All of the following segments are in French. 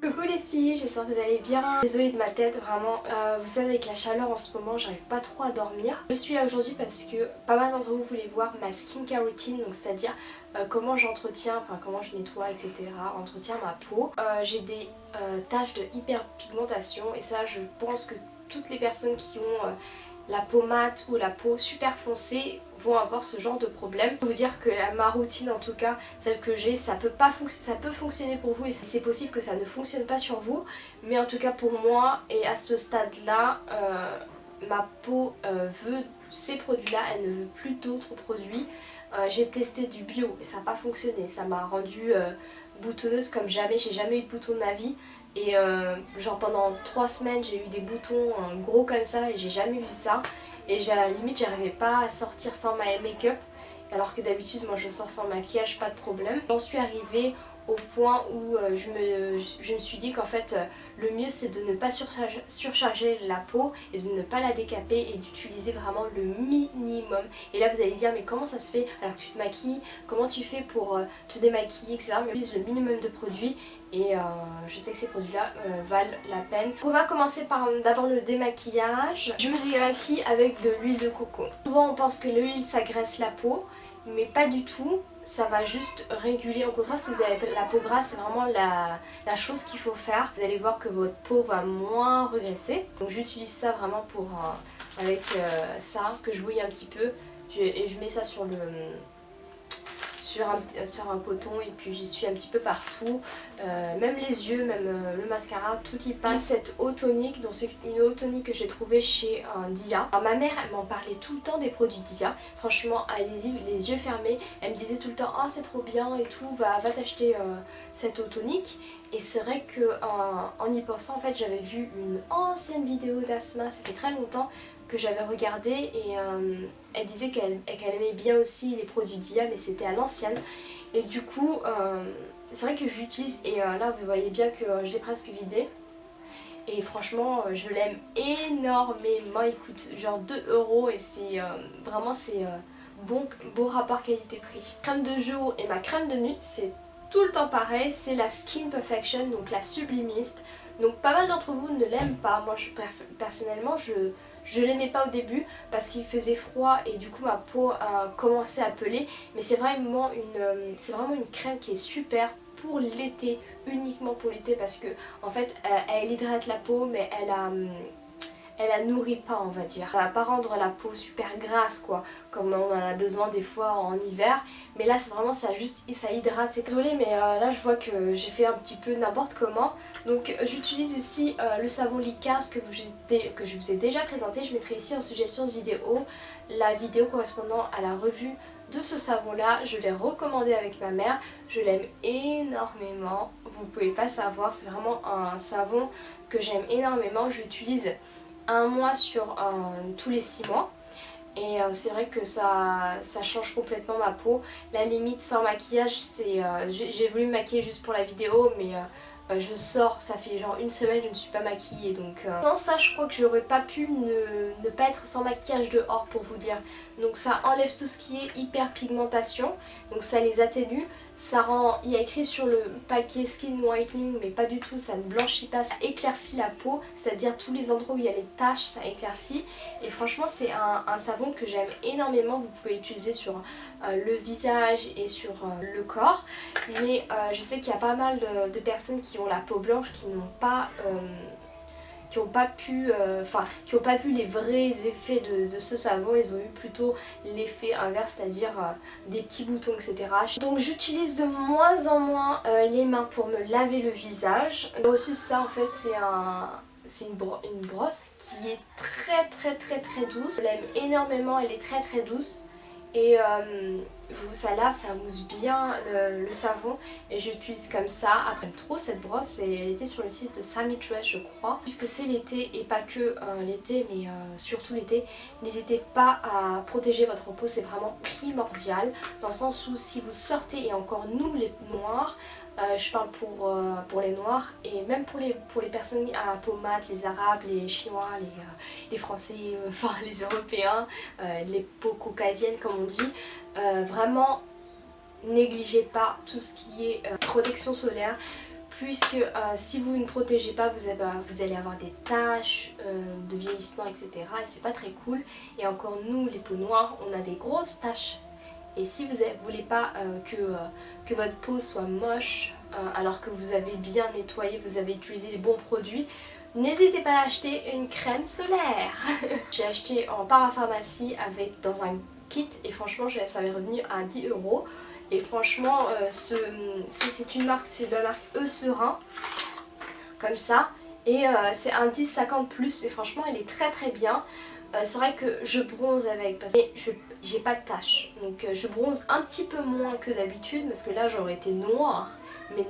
Coucou les filles, j'espère que vous allez bien. Désolée de ma tête, vraiment. Vous savez, avec la chaleur en ce moment, j'arrive pas trop à dormir. Je suis là aujourd'hui parce que pas mal d'entre vous voulaient voir ma skincare routine, donc c'est-à-dire comment j'entretiens, enfin comment je nettoie, etc. Entretiens ma peau. J'ai des taches de hyperpigmentation et ça, je pense que toutes les personnes qui ont la peau mate ou la peau super foncée vont avoir ce genre de problème. Je peux vous dire que ma routine, en tout cas celle que j'ai, ça peut fonctionner pour vous et c'est possible que ça ne fonctionne pas sur vous, mais en tout cas pour moi et à ce stade là ma peau veut ces produits là, elle ne veut plus d'autres produits. J'ai testé du bio et ça n'a pas fonctionné, ça m'a rendue boutonneuse comme jamais, j'ai jamais eu de boutons de ma vie. Et genre pendant 3 semaines j'ai eu des boutons gros comme ça et j'ai jamais vu ça. Et limite j'arrivais pas à sortir sans ma make-up. Alors que d'habitude moi je sors sans maquillage, pas de problème. J'en suis arrivée au point où je me suis dit qu'en fait le mieux c'est de ne pas surcharger la peau et de ne pas la décaper et d'utiliser vraiment le minimum. Et là vous allez dire mais comment ça se fait alors que tu te maquilles, comment tu fais pour te démaquiller, etc. Mais j'utilise le minimum de produits et je sais que ces produits là valent la peine. On va commencer par d'abord le démaquillage. Je me démaquille avec de l'huile de coco. Souvent on pense que l'huile ça graisse la peau, mais pas du tout, ça va juste réguler. Au contraire, si vous avez la peau grasse, c'est vraiment la chose qu'il faut faire. Vous allez voir que votre peau va moins regresser. Donc j'utilise ça vraiment pour avec ça, que je bouille un petit peu et je mets ça sur un coton et puis j'y suis un petit peu partout, même les yeux, même le mascara, tout y passe. Cette eau tonique, donc c'est une eau tonique que j'ai trouvée chez Dia. Alors ma mère elle m'en parlait tout le temps des produits Dia, franchement allez-y les yeux fermés, elle me disait tout le temps oh c'est trop bien et tout, va t'acheter cette eau tonique. Et c'est vrai que en y pensant en fait j'avais vu une ancienne vidéo d'Asma, ça fait très longtemps que j'avais regardé et elle disait qu'elle aimait bien aussi les produits Dia mais c'était à l'ancienne et du coup c'est vrai que j'utilise et là vous voyez bien que je l'ai presque vidé et franchement je l'aime énormément. Il coûte genre 2 € et c'est vraiment c'est bon rapport qualité-prix. Crème de jour et ma crème de nuit c'est tout le temps pareil, c'est la Skin Perfection, donc la sublimiste. Donc pas mal d'entre vous ne l'aiment pas, moi personnellement je l'aimais pas au début parce qu'il faisait froid et du coup ma peau a commencé à peler, mais c'est vraiment une crème qui est super pour l'été, uniquement pour l'été parce que en fait elle hydrate la peau mais elle la nourrit pas on va dire. Elle va pas rendre la peau super grasse quoi, comme on en a besoin des fois en hiver. Mais là c'est vraiment ça hydrate. C'est désolée mais là je vois que j'ai fait un petit peu n'importe comment. Donc j'utilise aussi le savon Licars que je vous ai déjà présenté. Je mettrai ici en suggestion de vidéo la vidéo correspondant à la revue de ce savon là. Je l'ai recommandé avec ma mère, je l'aime énormément. Vous pouvez pas savoir, c'est vraiment un savon que j'aime énormément. J'utilise un mois sur tous les 6 mois et c'est vrai que ça change complètement ma peau. La limite sans maquillage c'est j'ai voulu me maquiller juste pour la vidéo mais je sors, ça fait genre une semaine je ne me suis pas maquillée donc sans ça je crois que j'aurais pas pu ne pas être sans maquillage dehors pour vous dire. Donc ça enlève tout ce qui est hyperpigmentation, donc ça les atténue, ça rend, il y a écrit sur le paquet skin whitening mais pas du tout, ça ne blanchit pas, ça éclaircit la peau, c'est à dire tous les endroits où il y a les taches ça éclaircit et franchement c'est un savon que j'aime énormément. Vous pouvez l'utiliser sur le visage et sur le corps, mais je sais qu'il y a pas mal de personnes qui ont la peau blanche qui n'ont pas qui n'ont pas pu, qui n'ont pas vu les vrais effets de ce savon. Ils ont eu plutôt l'effet inverse, c'est-à-dire des petits boutons, etc. Donc j'utilise de moins en moins les mains pour me laver le visage. J'ai reçu ça en fait, c'est une brosse qui est très douce. Je l'aime énormément, elle est très douce. Et ça lave, ça mousse bien le savon et j'utilise comme ça. Après j'aime trop cette brosse et elle était sur le site de Samitress je crois. Puisque c'est l'été et pas que l'été mais surtout l'été, n'hésitez pas à protéger votre peau, c'est vraiment primordial. Dans le sens où si vous sortez et encore nous les noirs, je parle pour les noirs et même pour les personnes à peau mate, les arabes, les chinois, les français, enfin les européens, les peaux caucasiennes comme on dit, vraiment négligez pas tout ce qui est protection solaire. puisque si vous ne protégez pas, vous allez avoir des taches de vieillissement, etc. Et c'est pas très cool. Et encore nous, les peaux noires, on a des grosses taches. Et si vous ne voulez pas que votre peau soit moche, alors que vous avez bien nettoyé, vous avez utilisé les bons produits, n'hésitez pas à acheter une crème solaire. J'ai acheté en parapharmacie dans un kit et franchement ça m'est revenu à 10 €. Et franchement c'est une marque, c'est de la marque Eucerin, comme ça. Et c'est un 10-50+, et franchement elle est très très bien. C'est vrai que je bronze avec parce que j'ai pas de taches, donc je bronze un petit peu moins que d'habitude parce que là j'aurais été noire, mais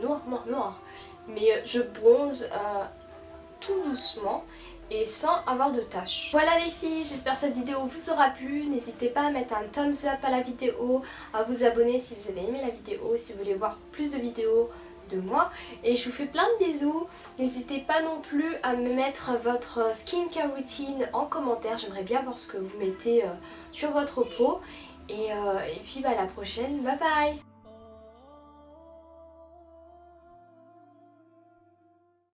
noire. Mais je bronze tout doucement et sans avoir de taches. Voilà les filles, j'espère que cette vidéo vous aura plu. N'hésitez pas à mettre un thumbs up à la vidéo, à vous abonner si vous avez aimé la vidéo, si vous voulez voir plus de vidéos de moi. Et je vous fais plein de bisous. N'hésitez pas non plus à me mettre votre skincare routine en commentaire. J'aimerais bien voir ce que vous mettez sur votre peau. Et puis à la prochaine, bye bye.